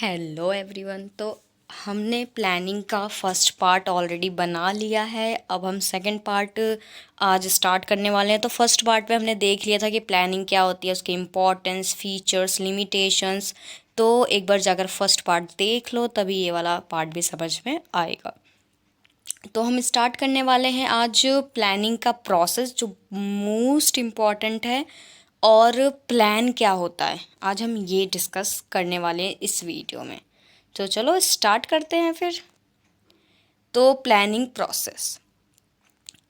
Hello everyone. तो हमने planning का फर्स्ट पार्ट ऑलरेडी बना लिया है। अब हम सेकंड पार्ट आज स्टार्ट करने वाले हैं। तो फर्स्ट पार्ट पे हमने देख लिया था कि प्लानिंग क्या होती है, उसकी इम्पोर्टेंस, फीचर्स, लिमिटेशंस। तो एक बार जाकर फर्स्ट पार्ट देख लो, तभी ये वाला पार्ट भी समझ में आएगा। तो हम स्टार्ट करने वाले हैं आज प्लानिंग का प्रोसेस, जो मोस्ट इम्पॉर्टेंट है। और प्लान क्या होता है, आज हम ये डिस्कस करने वाले हैं इस वीडियो में। तो चलो स्टार्ट करते हैं फिर। तो प्लानिंग प्रोसेस,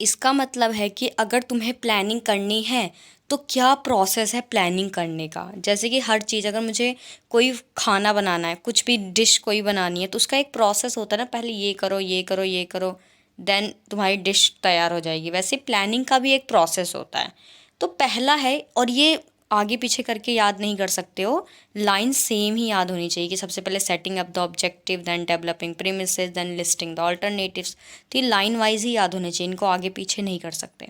इसका मतलब है कि अगर तुम्हें प्लानिंग करनी है तो क्या प्रोसेस है प्लानिंग करने का। जैसे कि हर चीज़, अगर मुझे कोई खाना बनाना है, कुछ भी डिश कोई बनानी है, तो उसका एक प्रोसेस होता है ना। पहले ये करो, ये करो, ये करो, देन तुम्हारी डिश तैयार हो जाएगी। वैसे प्लानिंग का भी एक प्रोसेस होता है। तो पहला है, और ये आगे पीछे करके याद नहीं कर सकते हो, लाइन सेम ही याद होनी चाहिए कि सबसे पहले setting up the objective, then developing premises, then listing the alternatives. तो ये लाइन वाइज ही याद होने चाहिए, इनको आगे पीछे नहीं कर सकते।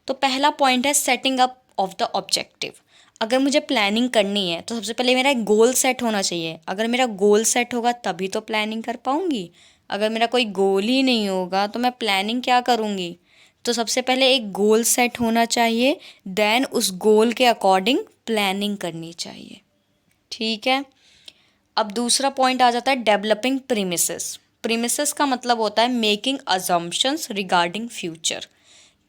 तो पहला पॉइंट है setting up of the objective. अगर मुझे प्लानिंग करनी है तो सबसे पहले मेरा एक गोल सेट होना चाहिए। अगर मेरा गोल सेट होगा तभी तो प्लानिंग कर पाऊंगी। अगर मेरा कोई गोल ही नहीं होगा तो मैं प्लानिंग क्या करूँगी। तो सबसे पहले एक गोल सेट होना चाहिए, देन उस गोल के अकॉर्डिंग प्लानिंग करनी चाहिए। ठीक है। अब दूसरा पॉइंट आ जाता है डेवलपिंग प्रीमिसेस। प्रीमिसेस का मतलब होता है मेकिंग अजम्पशंस रिगार्डिंग फ्यूचर।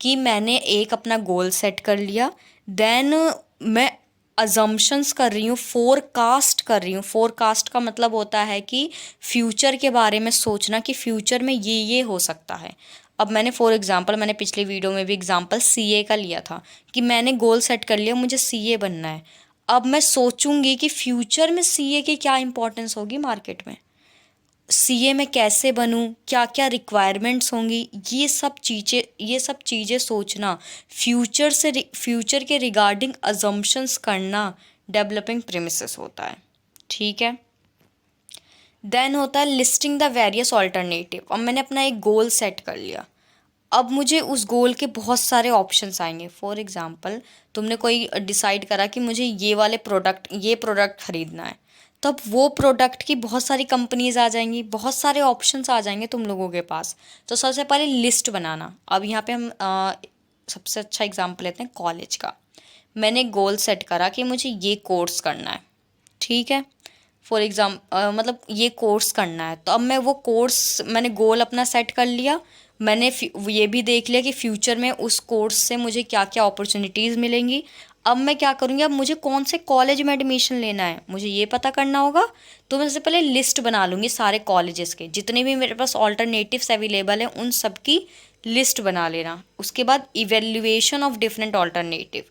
कि मैंने एक अपना गोल सेट कर लिया, देन मैं अजम्पशंस कर रही हूँ, फोरकास्ट कर रही हूँ। फोरकास्ट का मतलब होता है कि फ्यूचर के बारे में सोचना कि फ्यूचर में ये हो सकता है। अब मैंने फॉर एग्जांपल, मैंने पिछले वीडियो में भी एग्जांपल सीए का लिया था कि मैंने गोल सेट कर लिया, मुझे सीए बनना है। अब मैं सोचूंगी कि फ्यूचर में सीए की क्या इंपॉर्टेंस होगी मार्केट में, सीए में कैसे बनूं, क्या क्या रिक्वायरमेंट्स होंगी, ये सब चीज़ें सोचना, फ्यूचर के रिगार्डिंग अजम्पशंस करना डेवलपिंग प्रीमिसेस होता है। ठीक है। देन होता है लिस्टिंग द वेरियस ऑल्टरनेटिव। अब मैंने अपना एक गोल सेट कर लिया, अब मुझे उस गोल के बहुत सारे ऑप्शंस आएंगे। फॉर एग्जांपल, तुमने कोई डिसाइड करा कि मुझे ये प्रोडक्ट खरीदना है, तब वो प्रोडक्ट की बहुत सारी कंपनीज आ जाएंगी, बहुत सारे ऑप्शंस आ जाएंगे तुम लोगों के पास। तो सबसे पहले लिस्ट बनाना। अब यहाँ पे हम सबसे अच्छा एग्जांपल लेते हैं कॉलेज का। मैंने गोल सेट करा कि मुझे ये कोर्स करना है। ठीक है। फॉर मतलब ये कोर्स करना है, तो अब मैं वो कोर्स, मैंने गोल अपना सेट कर लिया। मैंने ये भी देख लिया कि फ्यूचर में उस कोर्स से मुझे क्या क्या अपॉर्चुनिटीज़ मिलेंगी। अब मैं क्या करूँगी, अब मुझे कौन से कॉलेज में एडमिशन लेना है मुझे ये पता करना होगा। तो मैं सबसे पहले लिस्ट बना लूँगी सारे कॉलेजेस के, जितने भी मेरे पास ऑल्टरनेटिव्स अवेलेबल हैं उन सब की लिस्ट बना लेना। उसके बाद evaluation of different alternative.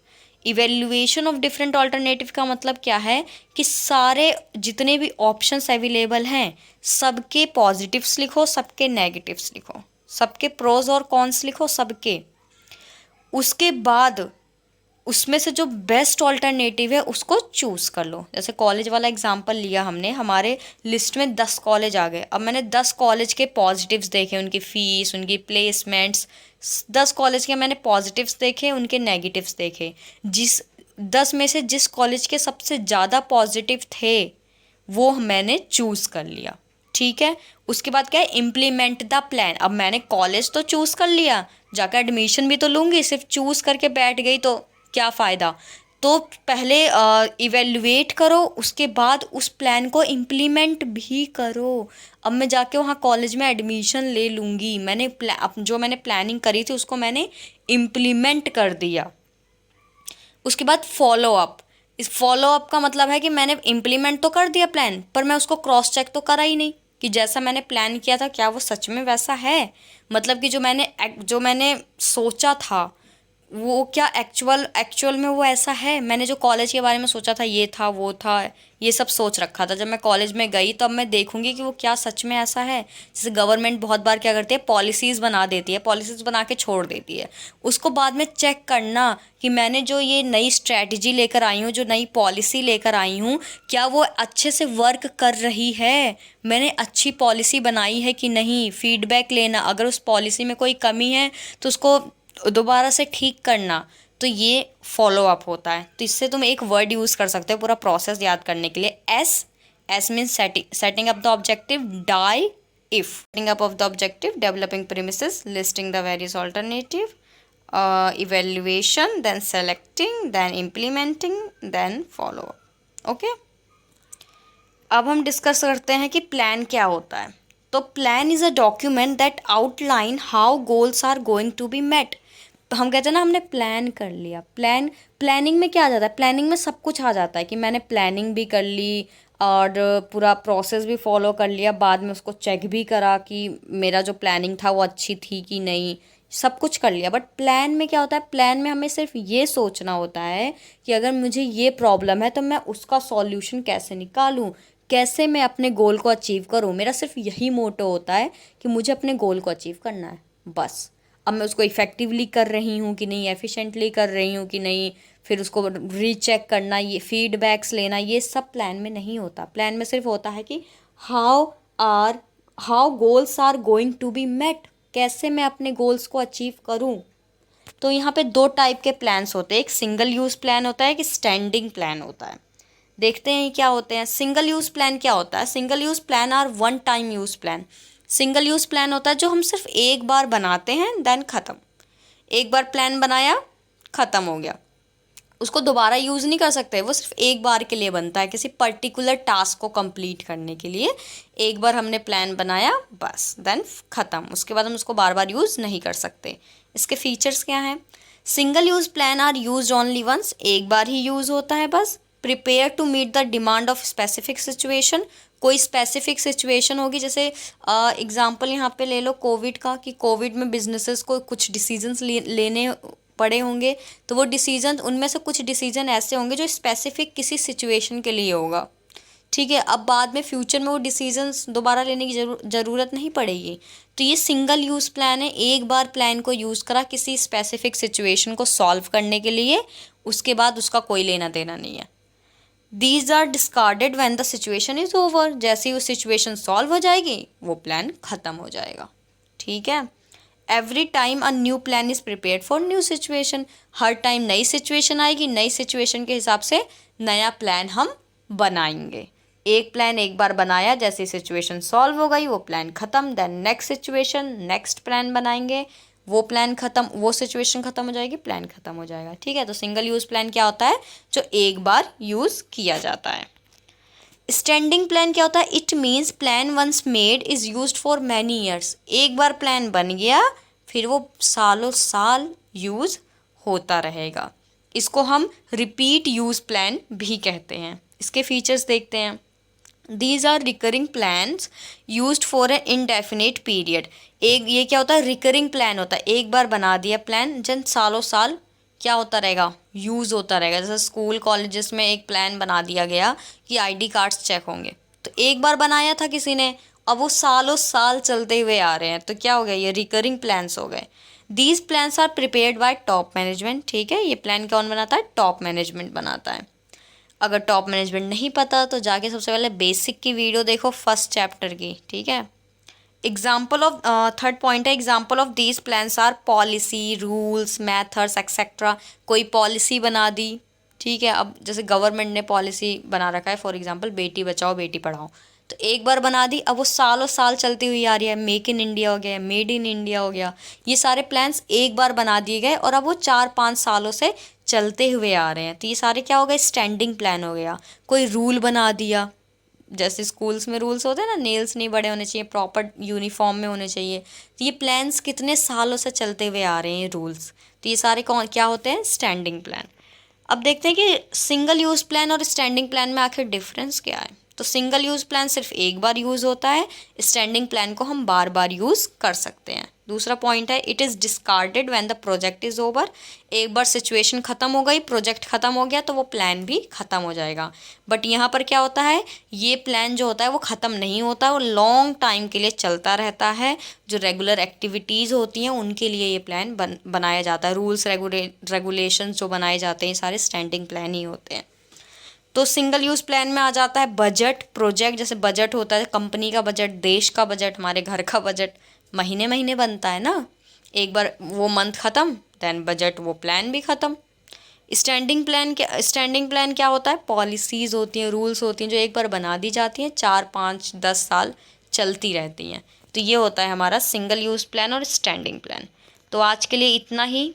Evaluation of different alternative का मतलब क्या है कि सारे जितने भी ऑप्शंस अवेलेबल हैं सबके पॉजिटिव्स लिखो, सबके नेगेटिव्स लिखो, सबके प्रोज और कॉन्स लिखो, सबके। उसके बाद उसमें से जो बेस्ट ऑल्टरनेटिव है उसको चूज़ कर लो। जैसे कॉलेज वाला एग्जांपल लिया हमने, हमारे लिस्ट में 10 कॉलेज आ गए। अब मैंने 10 कॉलेज के पॉजिटिव्स देखे, उनकी फ़ीस, उनकी प्लेसमेंट्स। 10 कॉलेज के मैंने पॉजिटिव्स देखे, उनके नेगेटिव्स देखे। जिस 10 में से जिस कॉलेज के सबसे ज़्यादा पॉजिटिव थे वो मैंने चूज़ कर लिया। ठीक है। उसके बाद क्या है, इम्प्लीमेंट द प्लान। अब मैंने कॉलेज तो चूज़ कर लिया, जाकर एडमिशन भी तो लूँगी, सिर्फ चूज़ करके बैठ गई तो क्या फ़ायदा। तो पहले इवेलुएट करो, उसके बाद उस प्लान को इम्प्लीमेंट भी करो। अब मैं जाके वहाँ कॉलेज में एडमिशन ले लूँगी, जो मैंने प्लानिंग करी थी उसको मैंने इम्प्लीमेंट कर दिया। उसके बाद फॉलो अप। इस फॉलो अप का मतलब है कि मैंने इम्प्लीमेंट तो कर दिया प्लान, पर मैं उसको क्रॉस चेक तो करा ही नहीं कि जैसा मैंने प्लान किया था क्या वो सच में वैसा है। मतलब कि जो मैंने सोचा था वो क्या एक्चुअल में वो ऐसा है। मैंने जो कॉलेज के बारे में सोचा था, ये था वो था, ये सब सोच रखा था। जब मैं कॉलेज में गई तो अब मैं देखूंगी कि वो क्या सच में ऐसा है। जैसे गवर्नमेंट बहुत बार क्या करती है, पॉलिसीज़ बना देती है, पॉलिसीज़ बना के छोड़ देती है। उसको बाद में चेक करना कि मैंने जो ये नई स्ट्रैटेजी लेकर आई हूँ, जो नई पॉलिसी लेकर आई हूँ, क्या वो अच्छे से वर्क कर रही है, मैंने अच्छी पॉलिसी बनाई है कि नहीं। फीडबैक लेना, अगर उस पॉलिसी में कोई कमी है तो उसको दोबारा से ठीक करना। तो ये फॉलो अप होता है। तो इससे तुम एक वर्ड यूज़ कर सकते हो पूरा प्रोसेस याद करने के लिए, S means setting up the objective. Die if setting up of the objective, developing premises, listing the various alternative, evaluation, then selecting, then implementing, then follow up. Okay, अब हम डिस्कस करते हैं कि प्लान क्या होता है. तो plan is a document that outline how goals are going to be met. तो हम कहते हैं ना, हमने प्लान कर लिया. प्लानिंग में क्या आ जाता है? प्लानिंग में सब कुछ आ जाता है कि मैंने प्लानिंग भी कर ली और पूरा प्रोसेस भी फॉलो कर लिया, बाद में उसको चेक भी करा कि मेरा जो प्लानिंग था वो अच्छी थी कि नहीं, सब कुछ कर लिया. बट प्लान में क्या होता है? प्लान में हमें सिर्फ ये सोचना होता है कि अगर मुझे ये प्रॉब्लम है तो मैं उसका सॉल्यूशन कैसे निकालूं, कैसे मैं अपने गोल को अचीव करूं. मेरा सिर्फ यही मोटो होता है कि मुझे अपने गोल को अचीव करना है, बस. अब मैं उसको इफ़ेक्टिवली कर रही हूँ कि नहीं, एफिशिएंटली कर रही हूँ कि नहीं, फिर उसको रीचेक करना, ये फीडबैक्स लेना, ये सब प्लान में नहीं होता. प्लान में सिर्फ होता है कि how goals are going to be met, कैसे मैं अपने गोल्स को अचीव करूँ. तो यहाँ पे दो टाइप के प्लान्स होते हैं. एक सिंगल यूज़ प्लान होता है, एक स्टैंडिंग प्लान होता है. देखते हैं क्या होते हैं. सिंगल यूज़ प्लान क्या होता है? Single use plan or one time use plan. Single use plan होता है जो हम सिर्फ एक बार बनाते हैं, देन ख़त्म. एक बार प्लान बनाया, ख़त्म हो गया, उसको दोबारा यूज़ नहीं कर सकते. वो सिर्फ एक बार के लिए बनता है, किसी पर्टिकुलर टास्क को कंप्लीट करने के लिए. एक बार हमने प्लान बनाया, बस, देन ख़त्म. उसके बाद हम उसको बार बार यूज़ नहीं कर सकते. इसके फीचर्स क्या हैं? Single use plan are use only once. एक बार ही यूज़ होता है बस. Prepare to meet the demand of specific situation. कोई स्पेसिफिक सिचुएशन होगी, जैसे एग्जांपल यहाँ पे ले लो कोविड का, कि कोविड में बिजनेसेस को कुछ डिसीजंस लेने पड़े होंगे. तो वो डिसीजन, उनमें से कुछ डिसीजन ऐसे होंगे जो स्पेसिफिक किसी सिचुएशन के लिए होगा. ठीक है, अब बाद में फ्यूचर में वो डिसीजंस दोबारा लेने की ज़रूरत नहीं पड़ेगी. तो ये सिंगल यूज़ प्लान है. एक बार प्लान को यूज़ करा किसी स्पेसिफिक सिचुएशन को सॉल्व करने के लिए, उसके बाद उसका कोई लेना देना नहीं है. These are discarded when the situation is over. जैसे ही वो सिचुएशन सॉल्व हो जाएगी, वो प्लान ख़त्म हो जाएगा. ठीक है. Every time a new plan is prepared for new situation. Her time नई सिचुएशन आएगी, नई सिचुएशन के हिसाब से नया प्लान हम बनाएंगे. एक प्लान एक बार बनाया, जैसे सिचुएशन सॉल्व हो गई, वो प्लान ख़त्म, then next situation, next plan बनाएंगे, वो प्लान ख़त्म, वो सिचुएशन ख़त्म हो जाएगी, प्लान ख़त्म हो जाएगा. ठीक है. तो सिंगल यूज़ प्लान क्या होता है? जो एक बार यूज़ किया जाता है. स्टैंडिंग प्लान क्या होता है? It means plan once made is used for many years. एक बार प्लान बन गया, फिर वो सालों साल यूज़ होता रहेगा. इसको हम रिपीट यूज़ प्लान भी कहते हैं. इसके फीचर्स देखते हैं. These are recurring plans used for an indefinite period. एक ये क्या होता है? रिकरिंग प्लान होता है. एक बार बना दिया प्लान, जन सालों साल क्या होता रहेगा? यूज़ होता रहेगा. जैसे स्कूल कॉलेजेस में एक प्लान बना दिया गया कि आईडी कार्ड्स चेक होंगे. तो एक बार बनाया था किसी ने, अब वो सालों साल चलते हुए आ रहे हैं. तो क्या हो गया? ये रिकरिंग प्लान्स हो गए. These plans are prepared by top management. ठीक है. ये प्लान कौन बनाता है? टॉप मैनेजमेंट बनाता है. अगर टॉप मैनेजमेंट नहीं पता तो जाके सबसे पहले बेसिक की वीडियो देखो, फर्स्ट चैप्टर की. ठीक है. एग्जाम्पल ऑफ थर्ड पॉइंट है, example of these plans are policy, rules, methods etcetera. कोई पॉलिसी बना दी. ठीक है. अब जैसे गवर्नमेंट ने पॉलिसी बना रखा है, फॉर एग्जांपल बेटी बचाओ बेटी पढ़ाओ. तो एक बार बना दी, अब वो सालों साल चलती हुई आ रही है. मेक इन इंडिया हो गया, मेड इन इंडिया हो गया. ये सारे प्लान्स एक बार बना दिए गए और अब वो 4-5 सालों से चलते हुए आ रहे हैं. तो ये सारे क्या हो गए? स्टैंडिंग प्लान हो गया. कोई रूल बना दिया, जैसे स्कूल्स में रूल्स होते हैं ना, नेल्स नहीं बड़े होने चाहिए, प्रॉपर यूनिफॉर्म में होने चाहिए. तो ये प्लान्स कितने सालों से चलते हुए आ रहे हैं, रूल्स. तो ये सारे कौन क्या होते हैं? Standing plan. अब देखते हैं कि सिंगल यूज़ प्लान और स्टैंडिंग प्लान में आखिर डिफरेंस क्या है. तो सिंगल यूज़ प्लान सिर्फ एक बार यूज़ होता है. स्टैंडिंग प्लान को हम बार बार यूज़ कर सकते हैं. दूसरा पॉइंट है, it is discarded when the project is over. एक बार सिचुएशन ख़त्म हो गई, प्रोजेक्ट ख़त्म हो गया, तो वो प्लान भी ख़त्म हो जाएगा. बट यहाँ पर क्या होता है? ये प्लान जो होता है वो ख़त्म नहीं होता, वो लॉन्ग टाइम के लिए चलता रहता है. जो रेगुलर एक्टिविटीज़ होती हैं उनके लिए ये प्लान बनाया जाता है. रूल्स रेगुलेशंस जो बनाए जाते हैं, सारे स्टैंडिंग प्लान ही होते हैं. तो सिंगल यूज़ प्लान में आ जाता है बजट, प्रोजेक्ट. जैसे बजट होता है कंपनी का बजट, देश का बजट, हमारे घर का बजट महीने महीने बनता है ना. एक बार वो मंथ ख़त्म, देन बजट, वो प्लान भी ख़त्म. स्टैंडिंग प्लान क्या होता है? पॉलिसीज़ होती हैं, रूल्स होती हैं जो एक बार बना दी जाती हैं, 4 5 10 साल चलती रहती हैं। तो ये होता है हमारा सिंगल यूज़ प्लान और स्टैंडिंग प्लान। तो आज के लिए इतना ही।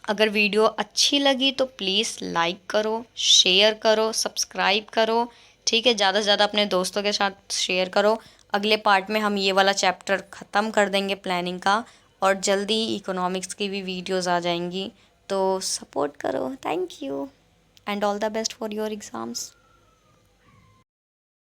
अगर वीडियो अच्छी लगी तो प्लीज़ लाइक करो, शेयर करो, सब्सक्राइब करो, ठीक है। ज़्यादा से ज़्यादा अपने दोस्तों के साथ शेयर करो। अगले पार्ट में हम ये वाला चैप्टर ख़त्म कर देंगे प्लानिंग का, और जल्दी ही इकोनॉमिक्स की भी वीडियोस आ जाएंगी। तो सपोर्ट करो। Thank you and all the best for your exams.